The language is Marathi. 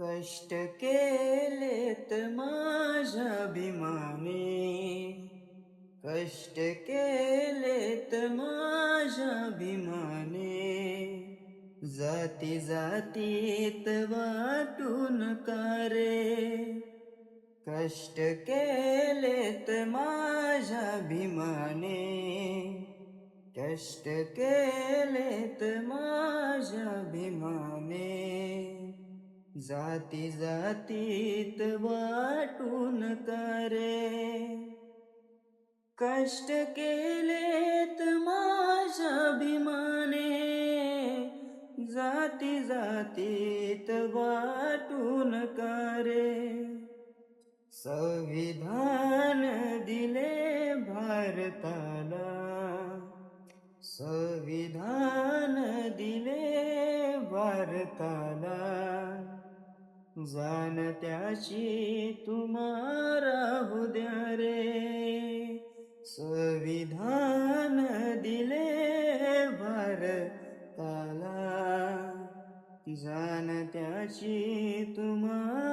कष्ट केलेत माझ्या भीमाने, कष्ट केलेत माझ्या भीमाने, जाती जातीत वाटून का रे. कष्ट केलेत माझ्या भीमाने, कष्ट केलेत माझ्या भीमाने, जाती जातीत वाटून का रे. कष्ट केलेत माझ्या भीमाने, जाती जातीत वाटून का रे. संविधान दिले भारताला, संविधान दिले भारताला, जाणत्याची तुम्हा राहू द्या रे. संविधान दिले भारताला, जाणत्याची तुम्हा